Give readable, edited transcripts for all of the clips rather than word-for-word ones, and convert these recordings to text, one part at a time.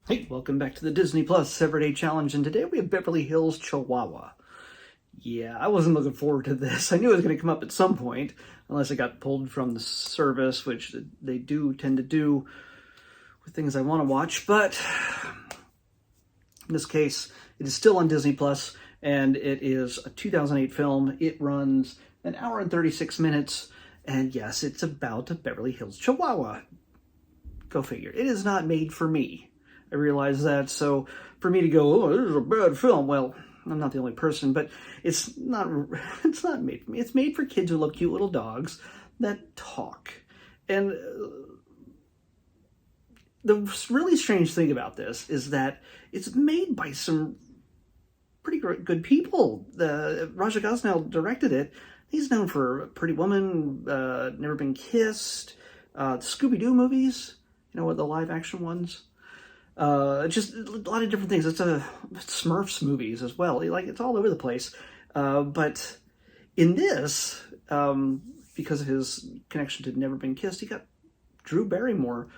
Hey, welcome back to the Disney Plus Everyday Challenge, and today we have Beverly Hills Chihuahua. Yeah, I wasn't looking forward to this. I knew it was going to come up at some point, unless it got pulled from the service, which they do tend to do with things I want to watch, but in this case, it is still on Disney Plus, and it is a 2008 film. It runs an hour and 36 minutes, and yes, it's about a Beverly Hills Chihuahua. Go figure. It is not made for me. I realize that, so for me to go, oh, this is a bad film, well, I'm not the only person, but it's not made for me. It's made for kids who love cute little dogs that talk. And the really strange thing about this is that it's made by some pretty good people. Raja Gosnell directed it. He's known for Pretty Woman, Never Been Kissed, the Scooby-Doo movies, the live action ones. Just a lot of different things. It's Smurfs movies as well. It's all over the place. But in this, because of his connection to Never Been Kissed, he got Drew Barrymore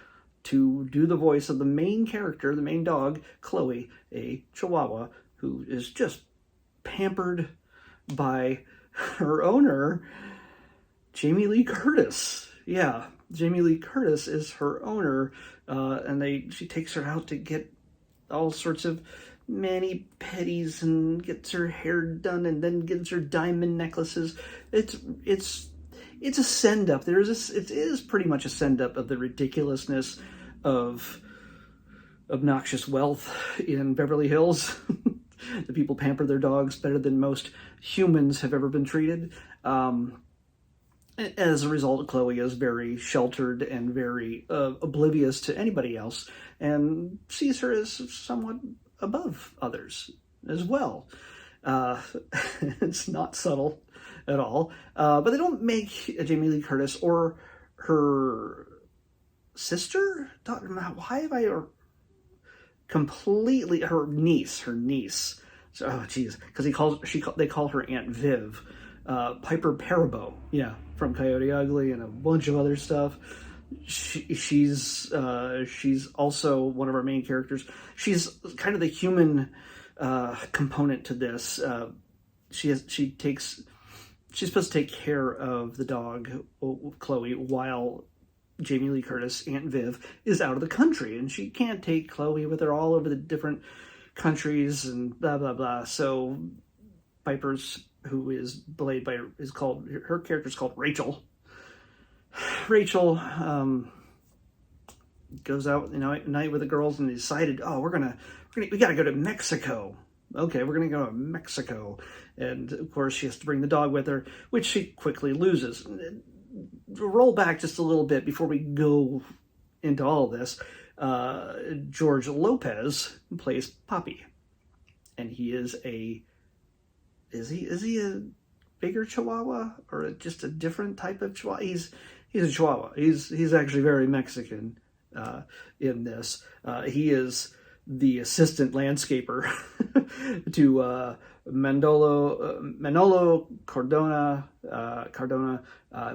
to do the voice of the main character, the main dog, Chloe, a Chihuahua, who is just pampered by her owner, Jamie Lee Curtis. Yeah, Jamie Lee Curtis is her owner, and she takes her out to get all sorts of mani-pedis and gets her hair done, and then gives her diamond necklaces. It's a send up. It is pretty much a send up of the ridiculousness of obnoxious wealth in Beverly Hills. The people pamper their dogs better than most humans have ever been treated. As a result, Chloe is very sheltered and very oblivious to anybody else, and sees her as somewhat above others as well. It's not subtle at all, but they don't make Jamie Lee Curtis or her sister. Why have I completely her niece? So, oh, geez, because they call her Aunt Viv. Piper Perabo, yeah, from Coyote Ugly and a bunch of other stuff. She's also one of our main characters. She's kind of the human component to this. She's supposed to take care of the dog, Chloe, while Jamie Lee Curtis, Aunt Viv, is out of the country, and she can't take Chloe with her all over the different countries and blah blah blah. So Piper's, who is played by, her character's called Rachel. Rachel goes out, at night with the girls, and they decided, oh, we gotta go to Mexico. Okay, we're gonna go to Mexico, and of course she has to bring the dog with her, which she quickly loses. Roll back just a little bit before we go into all of this. George Lopez plays Poppy, and he is a. Is he a bigger Chihuahua or just a different type of Chihuahua? He's a Chihuahua. He's actually very Mexican in this. He is the assistant landscaper to Manolo Cardona. Cardona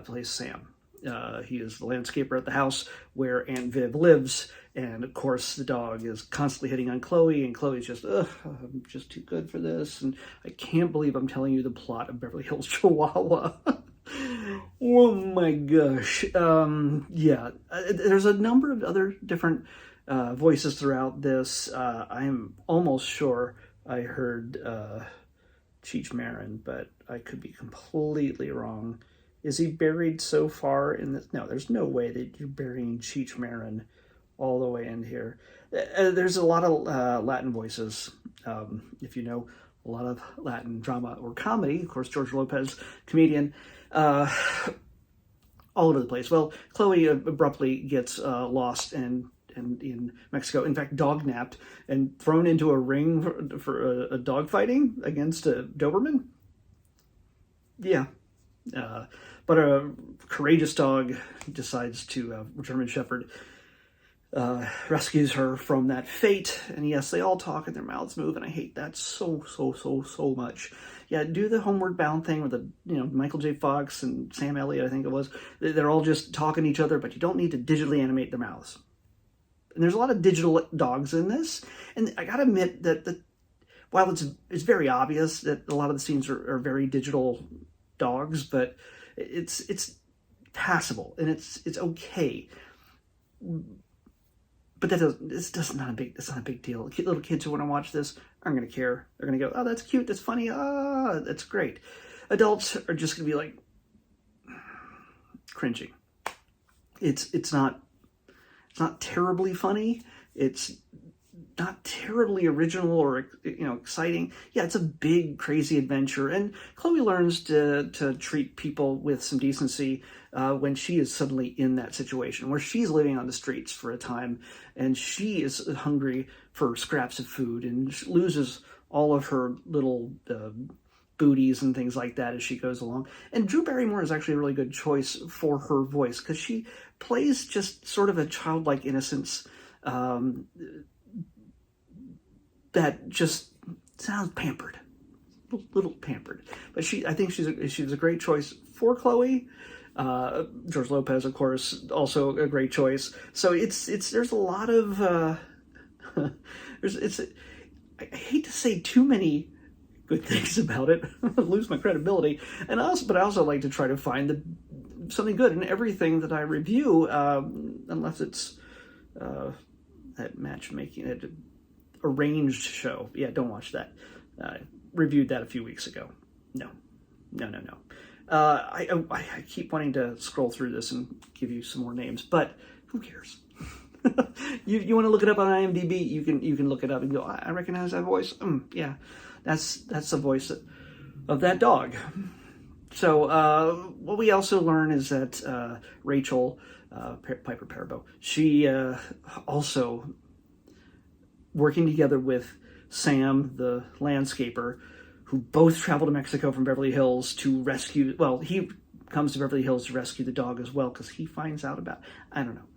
plays Sam. He is the landscaper at the house where Aunt Viv lives, and of course the dog is constantly hitting on Chloe, and Chloe's just, I'm just too good for this, and I can't believe I'm telling you the plot of Beverly Hills Chihuahua. Oh my gosh. Yeah, there's a number of other different voices throughout this. I am almost sure I heard Cheech Marin, but I could be completely wrong. Is he buried so far in this? No, there's no way that you're burying Cheech Marin all the way in here. There's a lot of Latin voices. If you know a lot of Latin drama or comedy, of course, George Lopez, comedian, all over the place. Well, Chloe abruptly gets lost and in Mexico, in fact, dog-napped and thrown into a ring for a dog fighting against a Doberman. Yeah. But a courageous dog decides to, German Shepherd, rescues her from that fate. And yes, they all talk and their mouths move, and I hate that so much. Yeah, do the Homeward Bound thing with the, Michael J. Fox and Sam Elliott, I think it was. They're all just talking to each other, but you don't need to digitally animate their mouths. And there's a lot of digital dogs in this. And I gotta admit that while it's very obvious that a lot of the scenes are very digital dogs, but it's passable and it's okay. But it's just not a big deal. Little kids who want to watch this aren't going to care. They're going to go, oh, that's cute, that's funny, that's great. Adults are just going to be like cringing. It's not terribly funny. It's not terribly original or exciting. Yeah, it's a big crazy adventure, and Chloe learns to treat people with some decency when she is suddenly in that situation where she's living on the streets for a time, and she is hungry for scraps of food, and she loses all of her little booties and things like that as she goes along. And Drew Barrymore is actually a really good choice for her voice because she plays just sort of a childlike innocence that just sounds pampered, little pampered. But I think she's a great choice for Chloe. George Lopez, of course, also a great choice. So there's a lot of I hate to say too many good things about it, lose my credibility, but I also like to try to find something good in everything that I review, unless it's that matchmaking, that arranged show. Yeah, don't watch that. Reviewed that a few weeks ago. No. I keep wanting to scroll through this and give you some more names, but who cares? You want to look it up on IMDb? You can look it up and go, I recognize that voice. Yeah, that's the voice of that dog. So what we also learn is that Rachel Piper Perabo, she also working together with Sam, the landscaper, who both travel to Mexico from Beverly Hills to rescue. Well, he comes to Beverly Hills to rescue the dog as well because he finds out about. I don't know.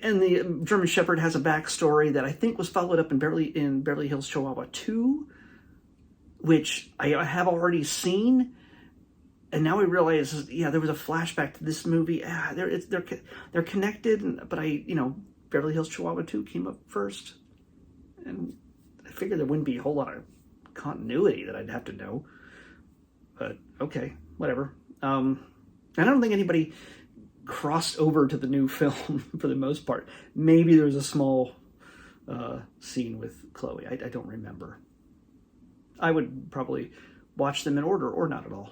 And the German Shepherd has a backstory that I think was followed up in Beverly Hills Chihuahua 2, which I have already seen. And now I realize, yeah, there was a flashback to this movie. They're connected, but Beverly Hills Chihuahua 2 came up first. And I figured there wouldn't be a whole lot of continuity that I'd have to know. But okay, whatever. I don't think anybody crossed over to the new film for the most part. Maybe there's a small scene with Chloe. I don't remember. I would probably watch them in order or not at all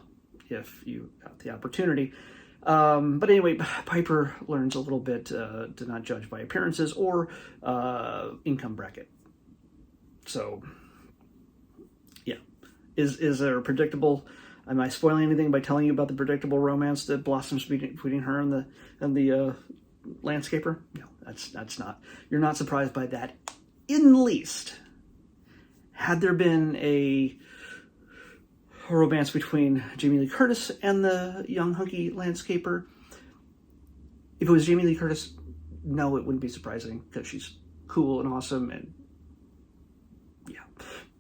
if you got the opportunity. But anyway, Piper learns a little bit to not judge by appearances or income bracket. So, yeah. Is there a predictable... Am I spoiling anything by telling you about the predictable romance that blossoms between her and the landscaper? No, that's not. You're not surprised by that in the least. Had there been a romance between Jamie Lee Curtis and the young hunky landscaper, if it was Jamie Lee Curtis, no, it wouldn't be surprising because she's cool and awesome and yeah.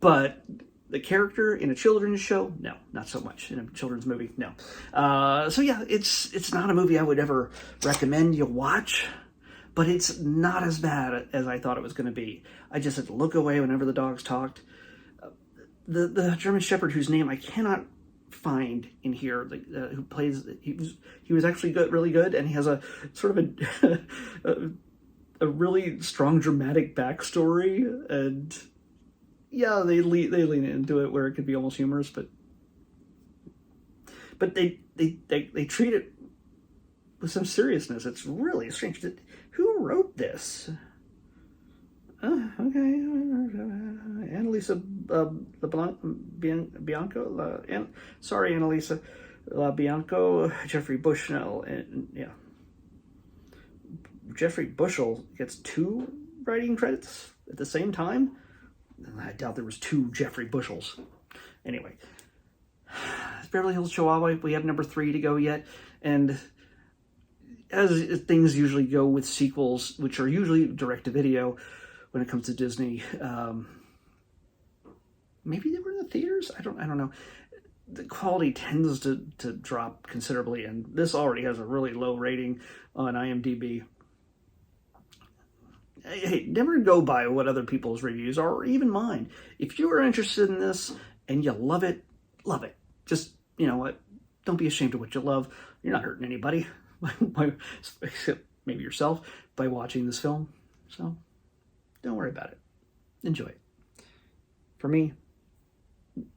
But the character in a children's show, no, not so much. In a children's movie, no. So yeah, it's not a movie I would ever recommend you watch, but it's not as bad as I thought it was going to be. I just had to look away whenever the dogs talked. The German Shepherd, whose name I cannot find in here, who plays, he was actually good, really good, and he has a sort of a really strong dramatic backstory, and yeah, they lean into it where it could be almost humorous, but they treat it with some seriousness. It's really strange. Who wrote this? Okay, Annalisa Bianco. Sorry, Annalisa Bianco, Jeffrey Bushnell, and yeah, Jeffrey Bushell gets 2 writing credits at the same time. I doubt there was 2 Jeffrey Bushells. Anyway, Beverly Hills Chihuahua, we have number 3 to go yet, and as things usually go with sequels, which are usually direct-to-video when it comes to Disney, maybe they were in the theaters? I don't know. The quality tends to drop considerably, and this already has a really low rating on IMDb. hey, never go by what other people's reviews are, or even mine. If you are interested in this and you love it, love it. Just, you know what? Don't be ashamed of what you love. You're not hurting anybody, except maybe yourself, by watching this film. So don't worry about it. Enjoy it. For me,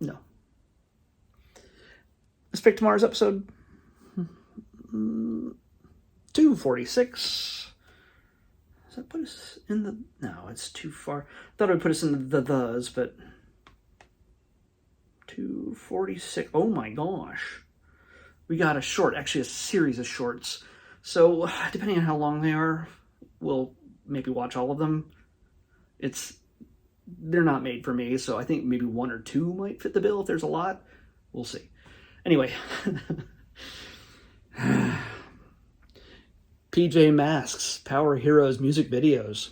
no. Let's pick tomorrow's episode. 246. Does that put us in the... No, it's too far. I thought it would put us in the thes, but... 246. Oh my gosh. We got a short, actually a series of shorts. So, depending on how long they are, we'll maybe watch all of them. They're not made for me, so I think maybe 1 or 2 might fit the bill if there's a lot. We'll see. Anyway. PJ Masks, Power Heroes music videos.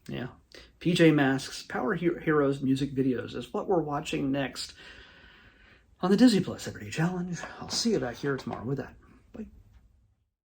Yeah. PJ Masks, Power Heroes music videos is what we're watching next on the Disney Plus Everyday Challenge. I'll see you back here tomorrow with that.